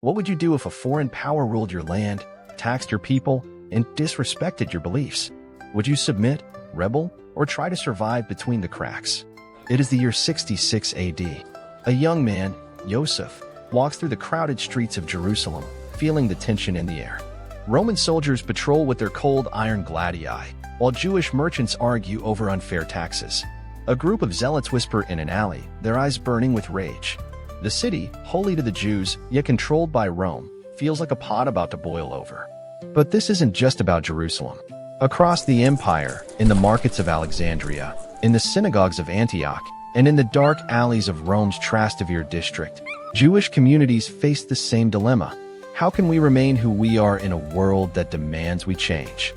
What would you do if a foreign power ruled your land, taxed your people, and disrespected your beliefs? Would you submit, rebel, or try to survive between the cracks? It is the year 66 AD. A young man, Joseph, walks through the crowded streets of Jerusalem, feeling the tension in the air. Roman soldiers patrol with their cold iron gladii, while Jewish merchants argue over unfair taxes. A group of zealots whisper in an alley, their eyes burning with rage. The city, holy to the Jews, yet controlled by Rome, feels like a pot about to boil over. But this isn't just about Jerusalem. Across the empire, in the markets of Alexandria, in the synagogues of Antioch, and in the dark alleys of Rome's Trastevere district, Jewish communities face the same dilemma. How can we remain who we are in a world that demands we change?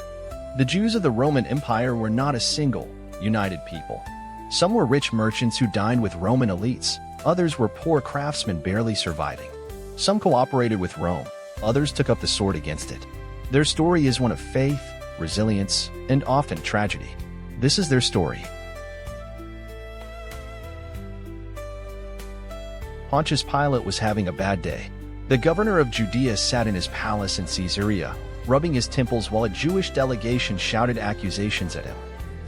The Jews of the Roman Empire were not a single, united people. Some were rich merchants who dined with Roman elites. Others were poor craftsmen barely surviving. Some cooperated with Rome. Others took up the sword against it. Their story is one of faith, resilience, and often tragedy. This is their story. Pontius Pilate was having a bad day. The governor of Judea sat in his palace in Caesarea, rubbing his temples while a Jewish delegation shouted accusations at him.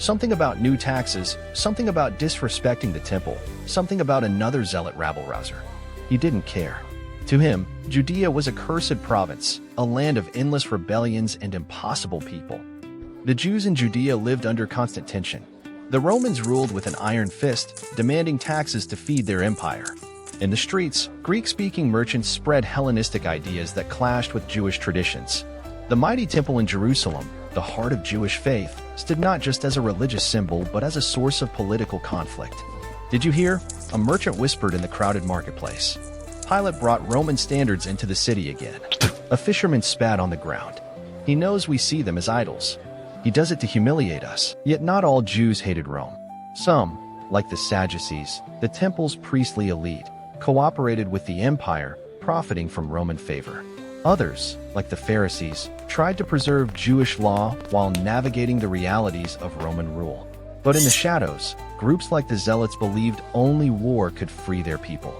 Something about new taxes, something about disrespecting the temple, something about another zealot rabble-rouser. He didn't care. To him, Judea was a cursed province, a land of endless rebellions and impossible people. The Jews in Judea lived under constant tension. The Romans ruled with an iron fist, demanding taxes to feed their empire. In the streets, Greek-speaking merchants spread Hellenistic ideas that clashed with Jewish traditions. The mighty temple in Jerusalem, the heart of Jewish faith, stood not just as a religious symbol but as a source of political conflict. Did you hear? A merchant whispered in the crowded marketplace. Pilate brought Roman standards into the city again. A fisherman spat on the ground. He knows we see them as idols. He does it to humiliate us. Yet not all Jews hated Rome. Some, like the Sadducees, the temple's priestly elite, cooperated with the empire, profiting from Roman favor. Others, like the Pharisees, tried to preserve Jewish law while navigating the realities of Roman rule. But in the shadows, groups like the Zealots believed only war could free their people.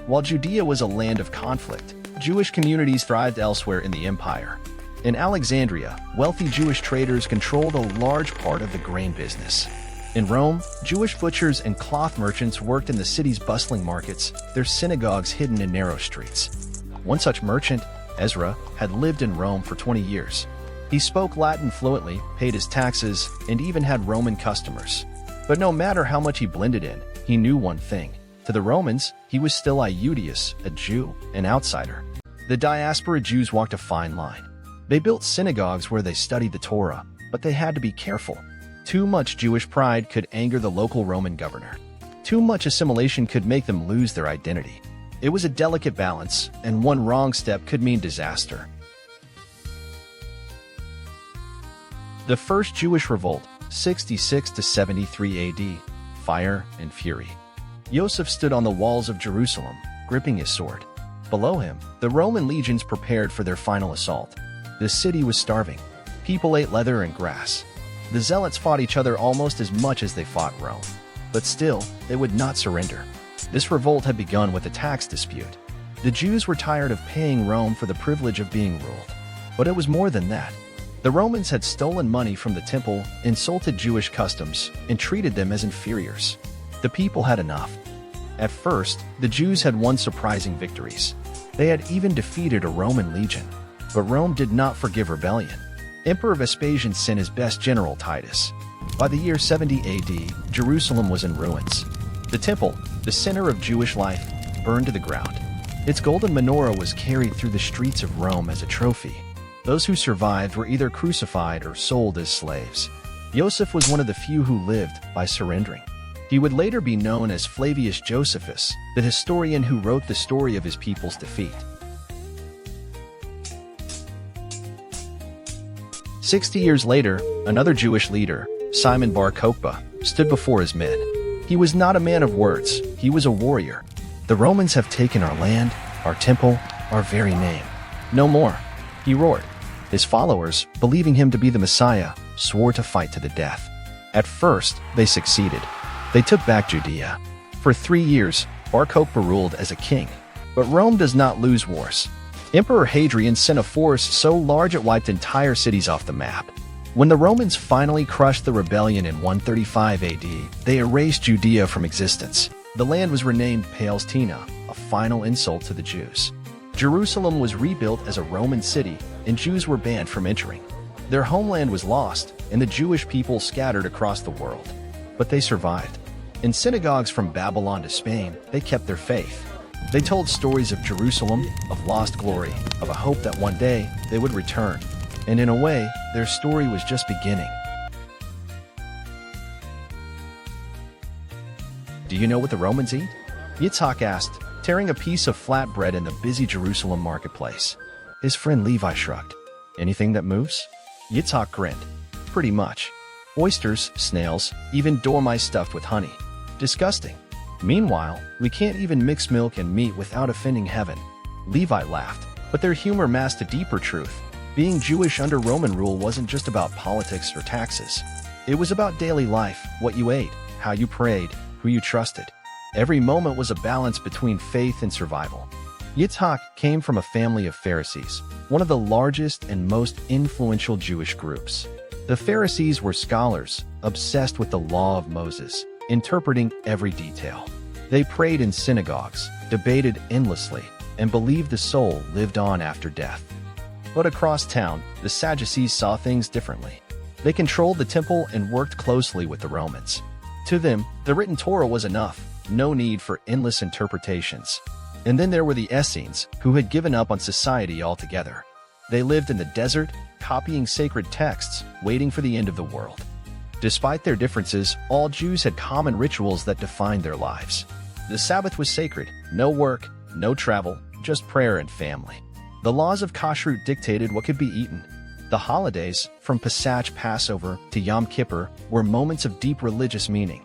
While Judea was a land of conflict, Jewish communities thrived elsewhere in the empire. In Alexandria, wealthy Jewish traders controlled a large part of the grain business. In Rome, Jewish butchers and cloth merchants worked in the city's bustling markets, their synagogues hidden in narrow streets. One such merchant, Ezra, had lived in Rome for 20 years. He spoke Latin fluently, paid his taxes, and even had Roman customers. But no matter how much he blended in, he knew one thing. To the Romans, he was still Iudaeus, a Jew, an outsider. The Diaspora Jews walked a fine line. They built synagogues where they studied the Torah, but they had to be careful. Too much Jewish pride could anger the local Roman governor. Too much assimilation could make them lose their identity. It was a delicate balance, and one wrong step could mean disaster. The First Jewish Revolt, 66 to 73 AD, Fire and Fury. Joseph stood on the walls of Jerusalem, gripping his sword. Below him, the Roman legions prepared for their final assault. The city was starving. People ate leather and grass. The Zealots fought each other almost as much as they fought Rome. But still, they would not surrender. This revolt had begun with a tax dispute. The Jews were tired of paying Rome for the privilege of being ruled. But it was more than that. The Romans had stolen money from the temple, insulted Jewish customs, and treated them as inferiors. The people had enough. At first, the Jews had won surprising victories. They had even defeated a Roman legion. But Rome did not forgive rebellion. Emperor Vespasian sent his best general Titus. By the year 70 AD, Jerusalem was in ruins. The temple, the center of Jewish life, burned to the ground. Its golden menorah was carried through the streets of Rome as a trophy. Those who survived were either crucified or sold as slaves. Joseph was one of the few who lived by surrendering. He would later be known as Flavius Josephus, the historian who wrote the story of his people's defeat. 60 years later, another Jewish leader, Simon bar Kokhba, stood before his men. He was not a man of words, he was a warrior. The Romans have taken our land, our temple, our very name. No more, he roared. His followers, believing him to be the Messiah, swore to fight to the death. At first, they succeeded. They took back Judea. For 3 years, Bar Kokhba ruled as a king. But Rome does not lose wars. Emperor Hadrian sent a force so large it wiped entire cities off the map. When the Romans finally crushed the rebellion in 135 AD, they erased Judea from existence. The land was renamed Palestina, a final insult to the Jews. Jerusalem was rebuilt as a Roman city, and Jews were banned from entering. Their homeland was lost, and the Jewish people scattered across the world. But they survived. In synagogues from Babylon to Spain, they kept their faith. They told stories of Jerusalem, of lost glory, of a hope that one day they would return. And in a way, their story was just beginning. Do you know what the Romans eat? Yitzhak asked, tearing a piece of flatbread in the busy Jerusalem marketplace. His friend Levi shrugged. Anything that moves? Yitzhak grinned. Pretty much. Oysters, snails, even dormice stuffed with honey. Disgusting. Meanwhile, we can't even mix milk and meat without offending heaven. Levi laughed, but their humor masked a deeper truth. Being Jewish under Roman rule wasn't just about politics or taxes. It was about daily life, what you ate, how you prayed, who you trusted. Every moment was a balance between faith and survival. Yitzhak came from a family of Pharisees, one of the largest and most influential Jewish groups. The Pharisees were scholars, obsessed with the law of Moses, interpreting every detail. They prayed in synagogues, debated endlessly, and believed the soul lived on after death. But across town, the Sadducees saw things differently. They controlled the temple and worked closely with the Romans. To them, the written Torah was enough, no need for endless interpretations. And then there were the Essenes, who had given up on society altogether. They lived in the desert, copying sacred texts, waiting for the end of the world. Despite their differences, all Jews had common rituals that defined their lives. The Sabbath was sacred, no work, no travel, just prayer and family. The laws of Kashrut dictated what could be eaten. The holidays, from Pesach Passover to Yom Kippur, were moments of deep religious meaning.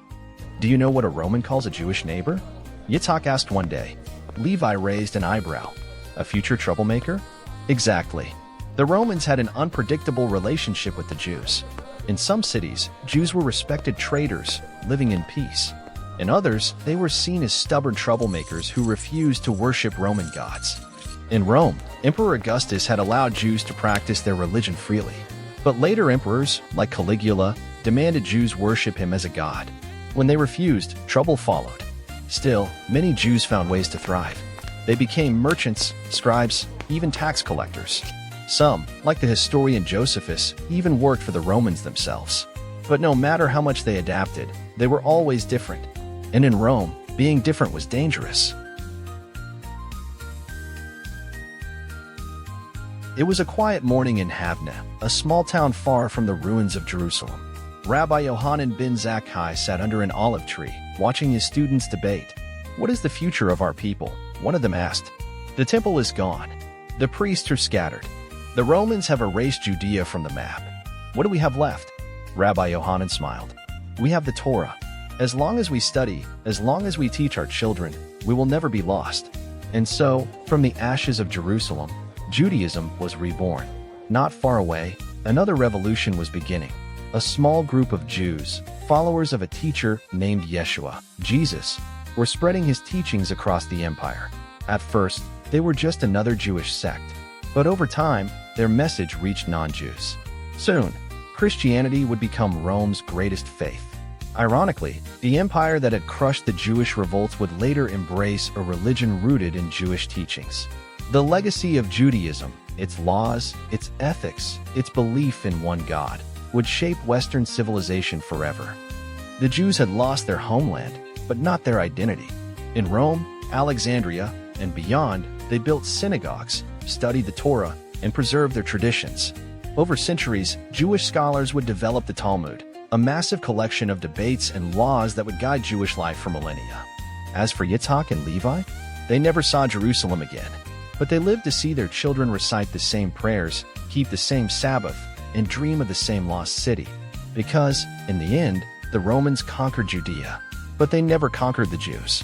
Do you know what a Roman calls a Jewish neighbor? Yitzhak asked one day. Levi raised an eyebrow. A future troublemaker? Exactly. The Romans had an unpredictable relationship with the Jews. In some cities, Jews were respected traders, living in peace. In others, they were seen as stubborn troublemakers who refused to worship Roman gods. In Rome, Emperor Augustus had allowed Jews to practice their religion freely. But later emperors, like Caligula, demanded Jews worship him as a god. When they refused, trouble followed. Still, many Jews found ways to thrive. They became merchants, scribes, even tax collectors. Some, like the historian Josephus, even worked for the Romans themselves. But no matter how much they adapted, they were always different. And in Rome, being different was dangerous. It was a quiet morning in Havna, a small town far from the ruins of Jerusalem. Rabbi Yohanan ben Zakkai sat under an olive tree, watching his students debate. "What is the future of our people?" one of them asked. "The temple is gone. The priests are scattered. The Romans have erased Judea from the map. What do we have left?" Rabbi Yohanan smiled. "We have the Torah. As long as we study, as long as we teach our children, we will never be lost." And so, from the ashes of Jerusalem, Judaism was reborn. Not far away, another revolution was beginning. A small group of Jews, followers of a teacher named Yeshua, Jesus, were spreading his teachings across the empire. At first, they were just another Jewish sect. But over time, their message reached non-Jews. Soon, Christianity would become Rome's greatest faith. Ironically, the empire that had crushed the Jewish revolts would later embrace a religion rooted in Jewish teachings. The legacy of Judaism, its laws, its ethics, its belief in one God, would shape Western civilization forever. The Jews had lost their homeland, but not their identity. In Rome, Alexandria, and beyond, they built synagogues, studied the Torah, and preserved their traditions. Over centuries, Jewish scholars would develop the Talmud, a massive collection of debates and laws that would guide Jewish life for millennia. As for Yitzhak and Levi, they never saw Jerusalem again, but they lived to see their children recite the same prayers, keep the same Sabbath, and dream of the same lost city. Because, in the end, the Romans conquered Judea, but they never conquered the Jews.